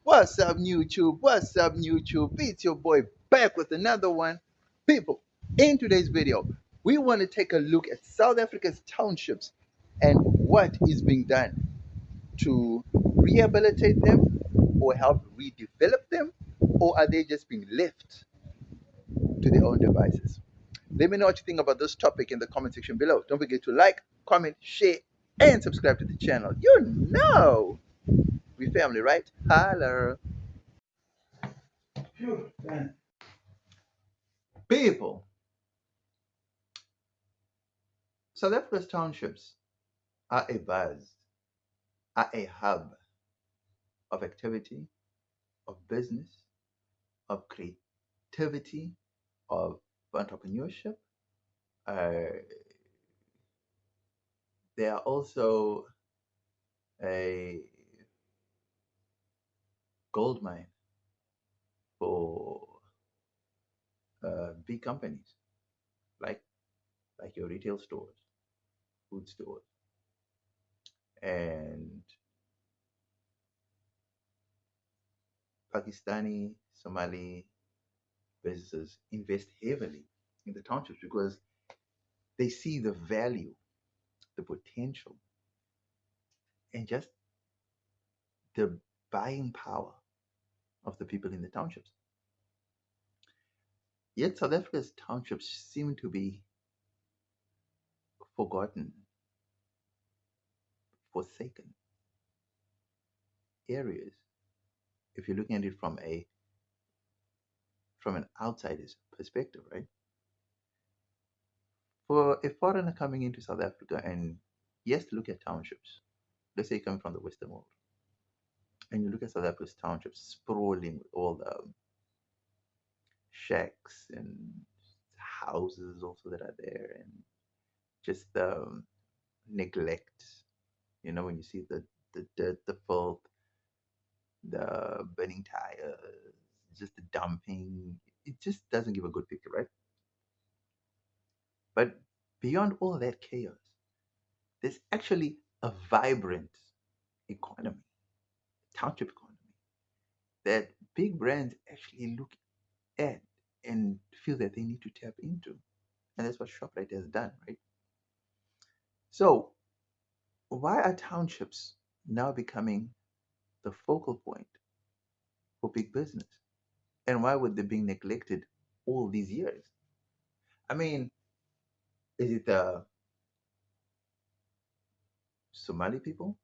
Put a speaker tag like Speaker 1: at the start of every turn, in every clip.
Speaker 1: What's up, YouTube? What's up, YouTube? It's your boy back with another one. People, in today's video, we want to take a look at South Africa's townships and what is being done to rehabilitate them or help redevelop them, or are they just being left to their own devices? Let me know what you think about this topic in the comment section below. Don't forget to like, comment, share, and subscribe to the channel. You know, we family, right? Holla. Phew, man. People, South Africa's townships are a buzz, are a hub of activity, of business, of creativity, of entrepreneurship. Uh, they are also a gold mine for big companies like your retail stores, food stores, and Pakistani, Somali businesses invest heavily in the townships because they see the value, the potential, and just the buying power of the people in the townships. Yet South Africa's townships seem to be forgotten, forsaken areas. If you're looking at it from an outsider's perspective, right? For a foreigner coming into South Africa and yes, to look at townships, let's say you come from the Western world, and you look at South Africa's townships sprawling with all the shacks and houses also that are there, and just the neglect. You know, when you see the dirt, the filth, the burning tires, just the dumping, it just doesn't give a good picture, right? But beyond all that chaos, there's actually a vibrant economy, township economy, that big brands actually look at and feel that they need to tap into. And that's what ShopRite has done, right? So, why are townships now becoming the focal point for big business? And why were they being neglected all these years? I mean, is it the Somali people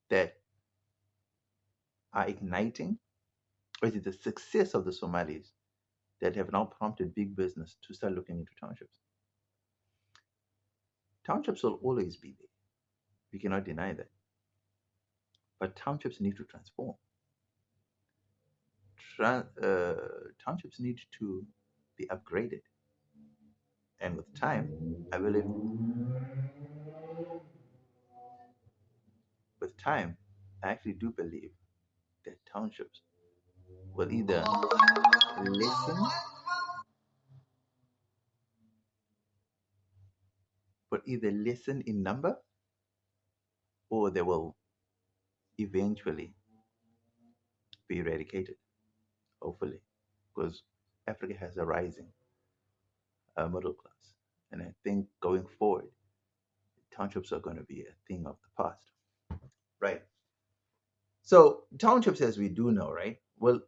Speaker 1: that are igniting? Or is it the success of the Somalis that have now prompted big business to start looking into townships? Townships will always be there. We cannot deny that. But townships need to transform. Townships need to be upgraded. And with time, I believe, with time, I actually do believe that townships will either listen, in number, or they will eventually be eradicated, hopefully, because Africa has a rising middle class. And I think going forward, townships are going to be a thing of the past. Right. So townships, as we do know, right, well,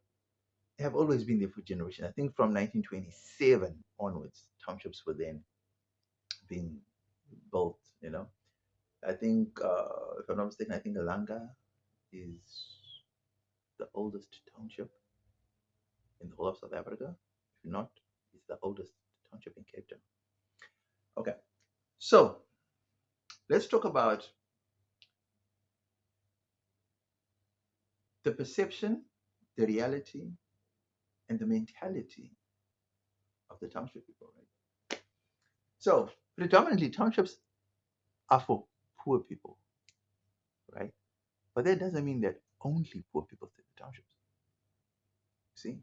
Speaker 1: have always been there for generations. I think from 1927 onwards, townships were then being built. I think, if I'm not mistaken, I think Alanga is the oldest township in the whole of South Africa. If not, it's the oldest township in Cape Town. Okay, so let's talk about the perception, the reality, and the mentality of the township people, right? So, predominantly, townships are for poor people, right? But that doesn't mean that only poor people stay in the townships. See,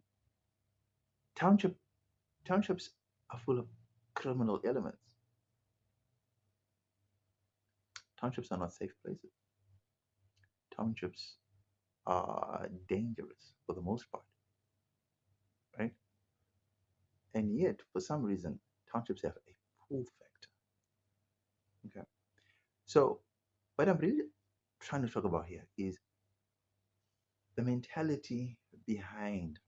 Speaker 1: township townships are full of criminal elements. Townships are not safe places. townships are dangerous for the most part, right? And yet, for some reason, townships have a pull factor. Okay. So, what I'm really trying to talk about here is the mentality behind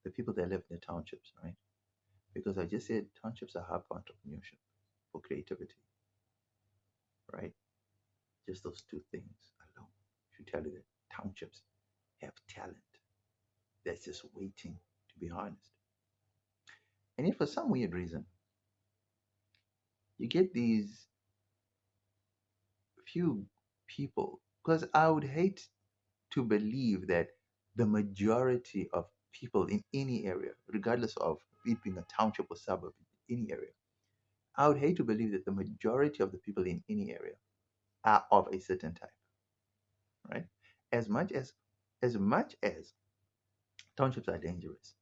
Speaker 1: the people that live in the townships, right? Because I just said townships are hub for entrepreneurship, for creativity, right? Just those two things alone should tell you that townships have talent that's just waiting to be harnessed. And if for some weird reason you get these few people, because I would hate to believe that the majority of people in any area, regardless of it being a township or suburb, in any area, I would hate to believe that the majority of the people in any area are of a certain type, right? As much as as townships are dangerous,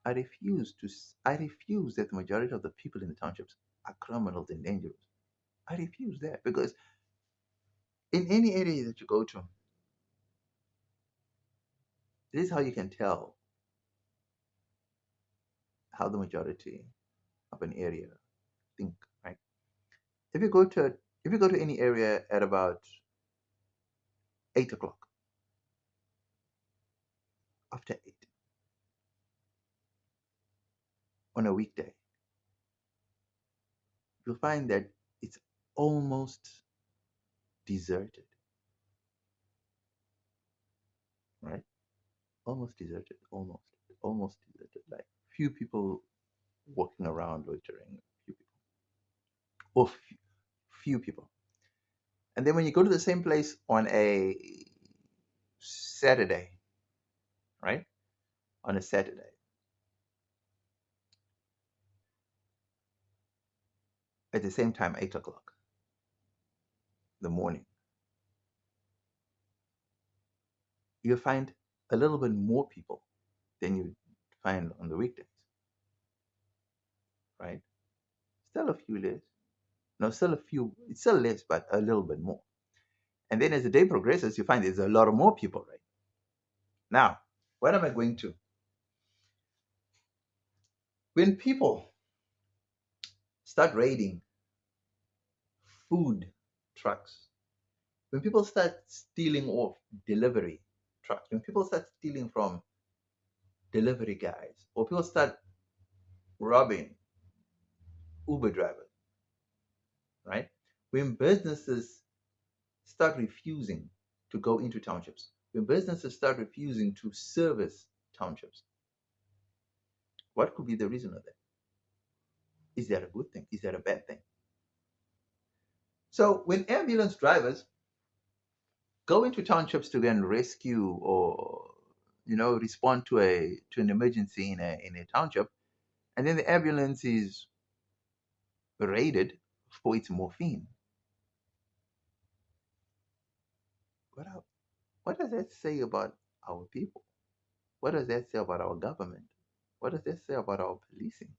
Speaker 1: I refuse that the majority of the people in the townships are criminals and dangerous. I refuse that because in any area that you go to, this is how you can tell how the majority of an area think, right? If you go to if you go to any area at about 8 o'clock, after 8 on a weekday, you'll find that it's almost deserted, right? Almost deserted, almost deserted. Like few people walking around loitering, few people, or few people. And then when you go to the same place on a Saturday, right? On a Saturday, at the same time, 8 o'clock, the morning, you'll find a little bit more people than you find on the weekdays, right? Still a few less. No, still a few. It's still less, but a little bit more. And then as the day progresses, you find there's a lot of more people, right? Now, what am I going to? When people start raiding food trucks, when people start stealing off delivery trucks, when people start stealing from delivery guys, or people start robbing Uber drivers, right? When businesses start refusing to go into townships, when businesses start refusing to service townships, what could be the reason of that? Is that a good thing? Is that a bad thing? So when ambulance drivers go into townships to go and rescue or respond to an emergency in a township, and then the ambulance is raided for its morphine, what el- what does that say about our people? What does that say about our government? What does that say about our policing?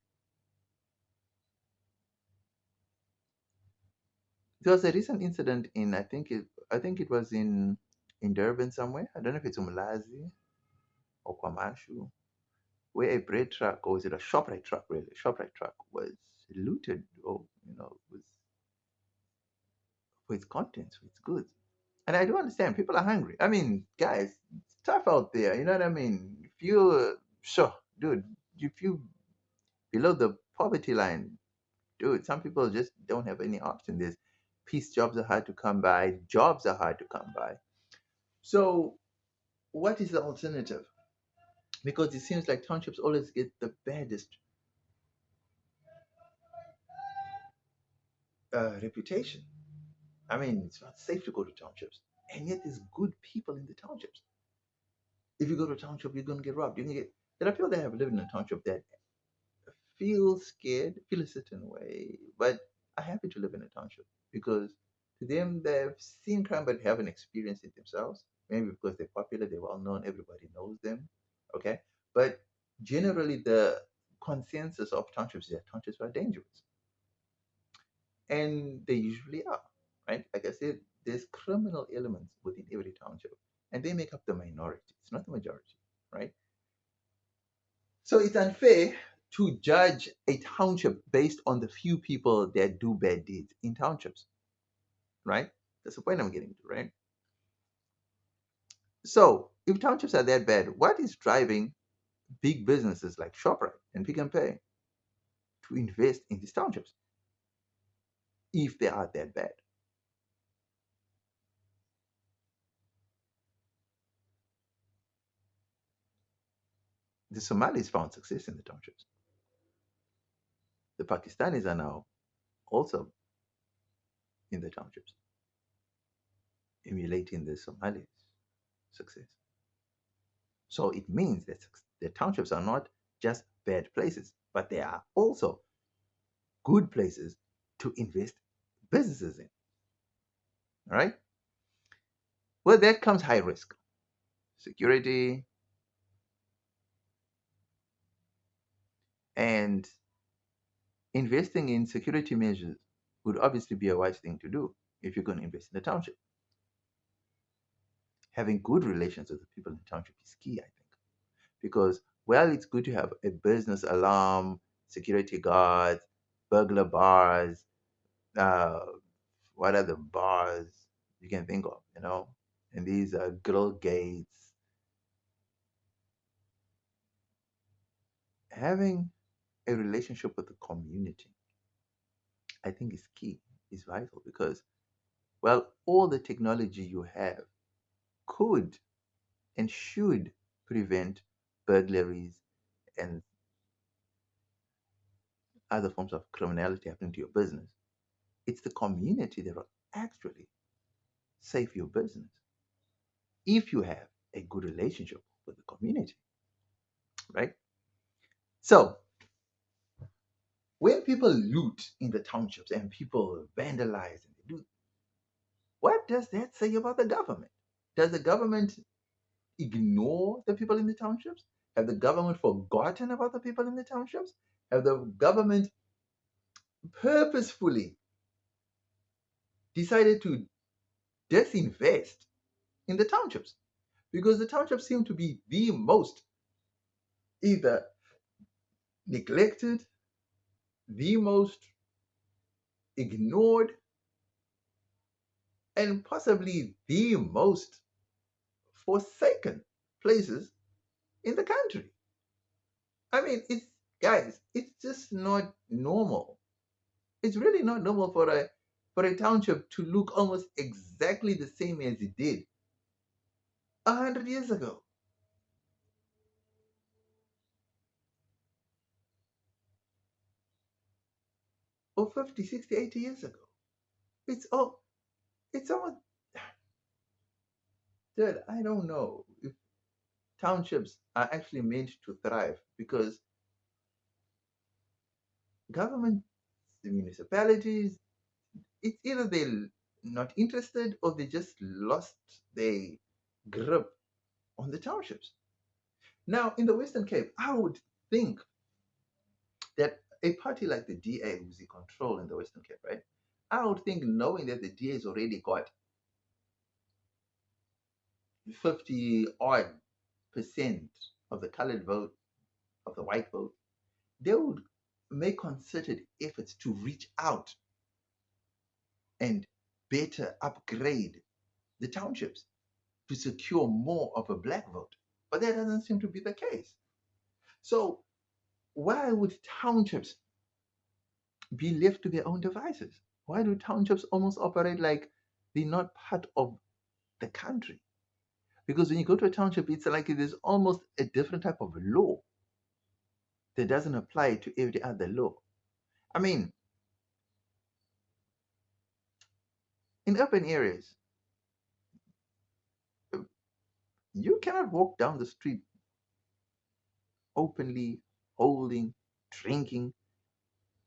Speaker 1: There was a recent incident in I think it was in Durban somewhere. I don't know if it's Umlazi or Kwamashu, where a bread truck, or is it a ShopRite truck really? A ShopRite truck was looted, or was for its contents, for its goods. And I do understand people are hungry. I mean, guys, it's tough out there. You know what I mean? If you sure, dude, if you below the poverty line, dude, some people just don't have any option. There's piece jobs are hard to come by, jobs are hard to come by. So what is the alternative? Because it seems like townships always get the baddest reputation. I mean, it's not safe to go to townships, and yet there's good people in the townships. If you go to a township, you're gonna get robbed. You're gonna get. There are people that have lived in a township that feel scared, feel a certain way, but are happy to live in a township because to them they've seen crime but haven't experienced it themselves. Maybe because they're popular, they're well known, everybody knows them. Okay, but generally the consensus of townships is that townships are dangerous, and they usually are. Right? Like I said, there's criminal elements within every township, and they make up the minority. It's not the majority, right? So it's unfair to judge a township based on the few people that do bad deeds in townships, right? That's the point I'm getting to, right? So if townships are that bad, what is driving big businesses like ShopRite and Pick and Pay to invest in these townships if they are that bad? The Somalis found success in the townships. The Pakistanis are now also in the townships, emulating the Somalis' success. So it means that the townships are not just bad places, but they are also good places to invest businesses in. All right. Well, that comes high risk, security, and investing in security measures would obviously be a wise thing to do if you're going to invest in the township. Having good relations with the people in the township is key, I think, because well, it's good to have a business alarm, security guards, burglar bars, uh, what are the bars you can think of, and these are grill gates. Having a relationship with the community, I think, is key, is vital because, well, all the technology you have could and should prevent burglaries and other forms of criminality happening to your business. It's the community that will actually save your business if you have a good relationship with the community, right? So, when people loot in the townships and people vandalize and they do, what does that say about the government? Does the government ignore the people in the townships? Have the government forgotten about the people in the townships? Have the government purposefully decided to disinvest in the townships? Because the townships seem to be the most either neglected, the most ignored, and possibly the most forsaken places in the country. I mean, it's guys, it's just not normal. It's really not normal for a township to look almost exactly the same as it did 100 years ago, or 50, 60, 80 years ago. It's all it's almost dude, I don't know if townships are actually meant to thrive because government, the municipalities, it's either they're not interested or they just lost their grip on the townships. Now, in the Western Cape, I would think that a party like the DA, who's in control in the Western Cape, right? I would think knowing that the DA has already got 50 odd percent of the colored vote, of the white vote, they would make concerted efforts to reach out and better upgrade the townships to secure more of a black vote. But that doesn't seem to be the case. So, why would townships be left to their own devices? Why do townships almost operate like they're not part of the country? Because when you go to a township, it's like there's almost a different type of law that doesn't apply to every other law. I mean, in urban areas, you cannot walk down the street openly holding, drinking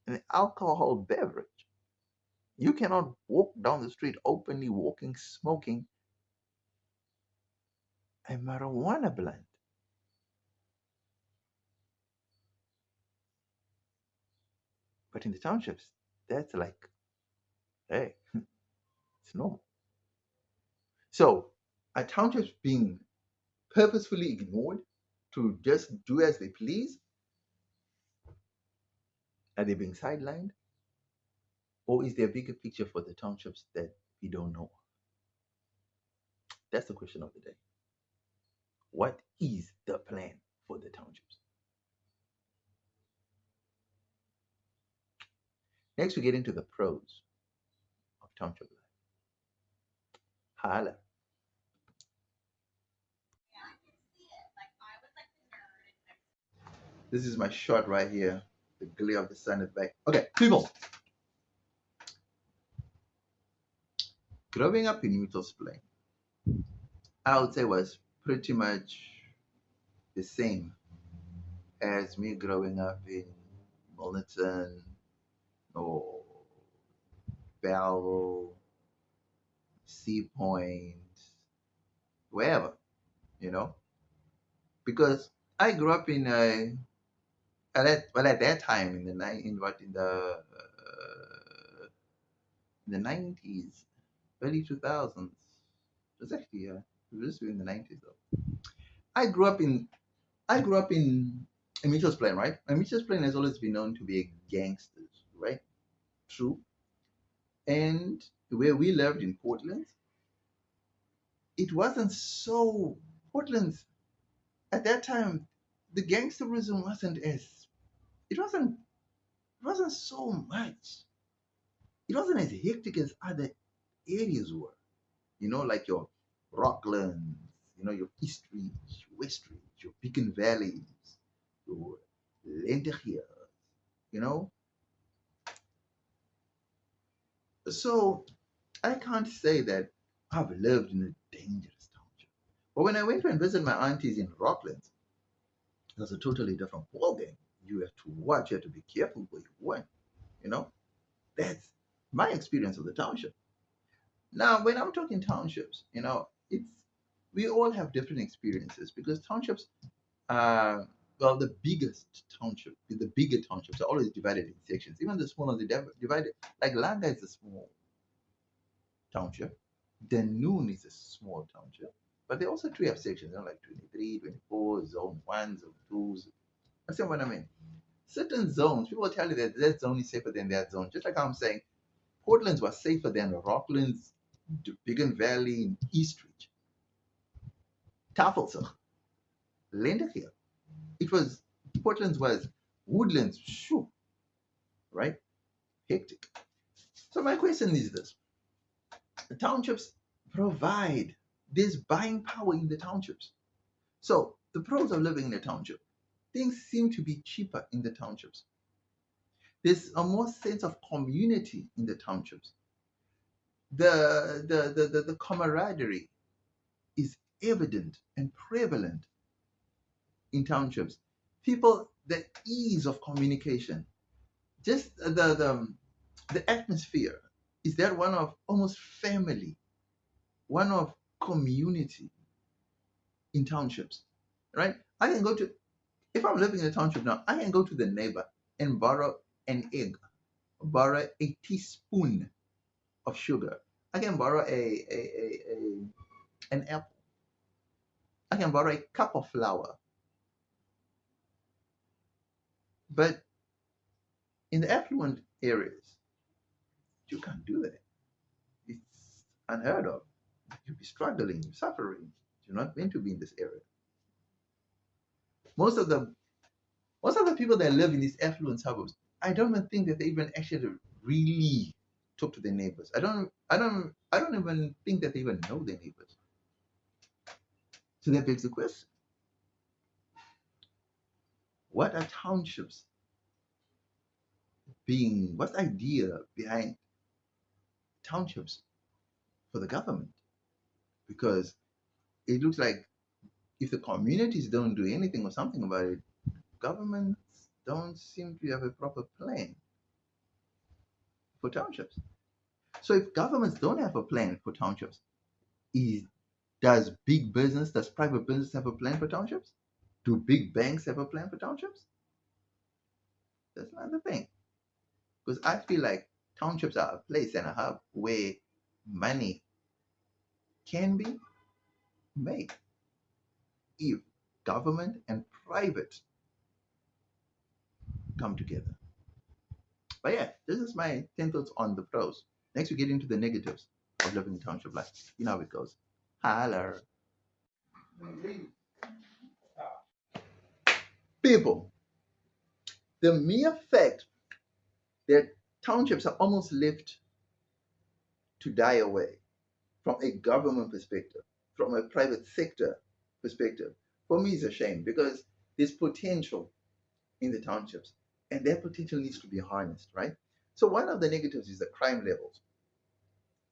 Speaker 1: an alcohol beverage. You cannot walk down the street openly walking, smoking a marijuana blunt. But in the townships, that's like, hey, it's normal. So are townships being purposefully ignored to just do as they please? Are they being sidelined? Or is there a bigger picture for the townships that we don't know? That's the question of the day. What is the plan for the townships? Next, we get into the pros of township life. Hala. This is my shot right here. The glare of the sun at back. Okay, people. Growing up in Mitchell's Plain, I would say was pretty much the same as me growing up in Milnerton or Belleville, Sea Point, wherever, you know, because I grew up in a at that time in the in the 90s, early 2000s. It was actually it was in the 90s though. I grew up in I grew up in Mitchell's Plain, right? And Mitchell's Plain has always been known to be a gangsters, right? True. And where we lived in Portland, it wasn't so Portland at that time. The gangsterism wasn't as it wasn't so much. It wasn't as hectic as other areas were. You know, like your Rocklands, you know, your East Ridge, West Ridge, your Beacon Valleys, your Lenteghier, you know. So I can't say that I've lived in a dangerous township. But when I went and visited my aunties in Rocklands, it was a totally different ballgame. You have to watch, you have to be careful where you went, you know. That's my experience of the township. Now, when I'm talking townships, you know, it's we all have different experiences because townships are well, the bigger townships are always divided in sections. Even the smaller, they divided. Like Landa is a small township. Noon is a small township. But they also three have sections, you know, like 23, 24, zone 1, zone 2. That's what I mean. Certain zones, people tell you that that zone is safer than that zone. Just like I'm saying, Portland's was safer than Rocklands, Biggin Valley, East Ridge, Tafelsig, Lenteghier. It was, Portland's was Woodlands, shoo, right? Hectic. So my question is this. The townships provide this buying power in the townships. So the pros of living in a township, things seem to be cheaper in the townships. There's a more sense of community in the townships. The camaraderie is evident and prevalent in townships. People, the ease of communication, just the atmosphere is that one of almost family, one of community in townships, right? I can go to If I'm living in a township now, I can go to the neighbor and borrow an egg, borrow a teaspoon of sugar. I can borrow an apple. I can borrow a cup of flour. But in the affluent areas, you can't do that. It's unheard of. You'll be struggling, you're suffering. You're not meant to be in this area. Most of the most of the people that live in these affluent suburbs, I don't even think that they even actually really talk to their neighbors. I don't even think that they even know their neighbors. So that begs the question: what are townships being? What's the idea behind townships for the government? Because it looks like if the communities don't do anything or something about it, governments don't seem to have a proper plan for townships. So if governments don't have a plan for townships, is does big business, does private business have a plan for townships? Do big banks have a plan for townships? That's not the thing. Because I feel like townships are a place and a hub where money can be made if government and private come together. But yeah, this is my 10 thoughts on the pros. Next, we get into the negatives of living township life. You know how it goes. Holler. People, the mere fact that townships are almost left to die away from a government perspective, from a private sector perspective, for me is a shame because there's potential in the townships and that potential needs to be harnessed, right? So one of the negatives is the crime levels,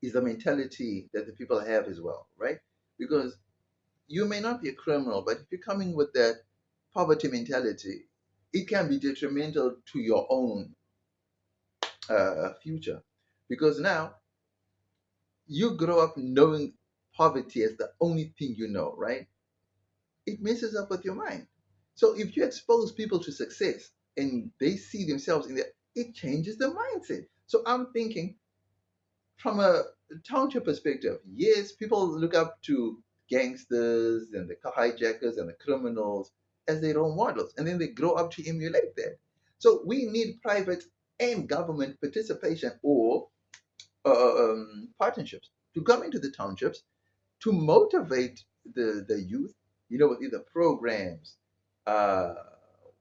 Speaker 1: is the mentality that the people have as well, right? Because you may not be a criminal, but if you're coming with that poverty mentality, it can be detrimental to your own future. Because now you grow up knowing poverty as the only thing you know, right? It messes up with your mind. So if you expose people to success and they see themselves in that, it changes the mindset. So I'm thinking from a township perspective, yes, people look up to gangsters and the car hijackers and the criminals as their role models, and then they grow up to emulate that. So we need private and government participation or partnerships to come into the townships to motivate the youth, with either programs, uh,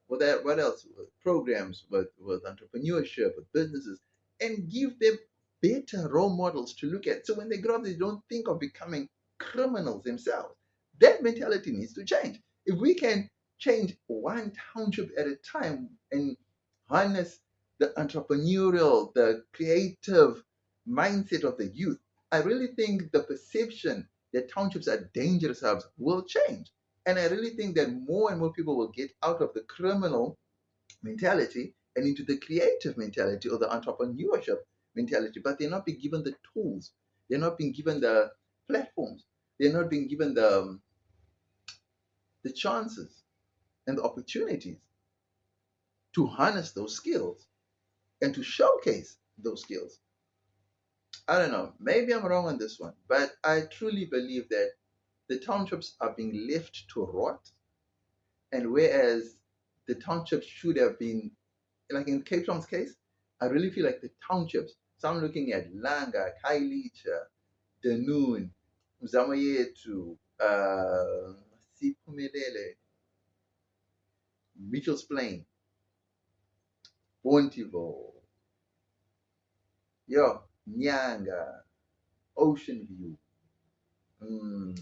Speaker 1: what else? Programs with entrepreneurship, with businesses, and give them better role models to look at. So when they grow up, they don't think of becoming criminals themselves. That mentality needs to change. If we can change one township at a time and harness the entrepreneurial, the creative mindset of the youth, I really think the perception that townships are dangerous hubs will change. And I really think that more and more people will get out of the criminal mentality and into the creative mentality or the entrepreneurship mentality, but they're not being given the tools. They're not being given the platforms. They're not being given the chances and the opportunities to harness those skills and to showcase those skills. I don't know. Maybe I'm wrong on this one, but I truly believe that the townships are being left to rot, and whereas the townships should have been, like in Cape Town's case, I really feel like the townships. So I'm looking at Langa, Kailicha, Danoon, Mzamayetu, Siphumelele, Mitchell's Plain, Bontivo, yo, Nyanga, Ocean View, mm,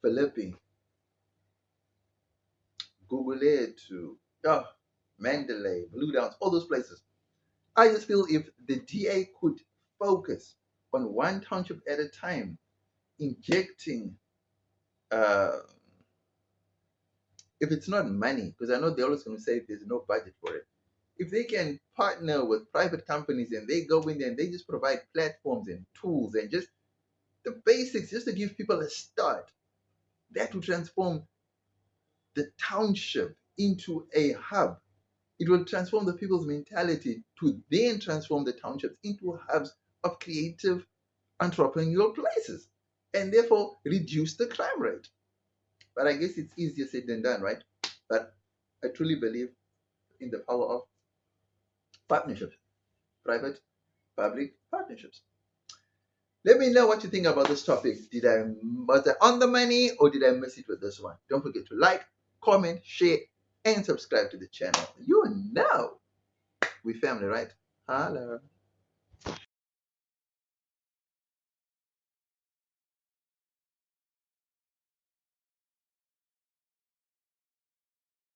Speaker 1: Philippi, Guguletu, oh, Mandalay, Blue Downs, all those places. I just feel if the DA could focus on one township at a time, injecting, uh, if it's not money, because I know they're always going to say there's no budget for it. If they can partner with private companies and they go in there and they just provide platforms and tools and just the basics, just to give people a start, that will transform the township into a hub. It will transform the people's mentality to then transform the townships into hubs of creative entrepreneurial places and therefore reduce the crime rate. But I guess it's easier said than done, right? But I truly believe in the power of partnerships, private, public partnerships. Let me know what you think about this topic. Was I on the money or did I miss it with this one? Don't forget to like, comment, share, and subscribe to the channel. You know we family, right? Holla.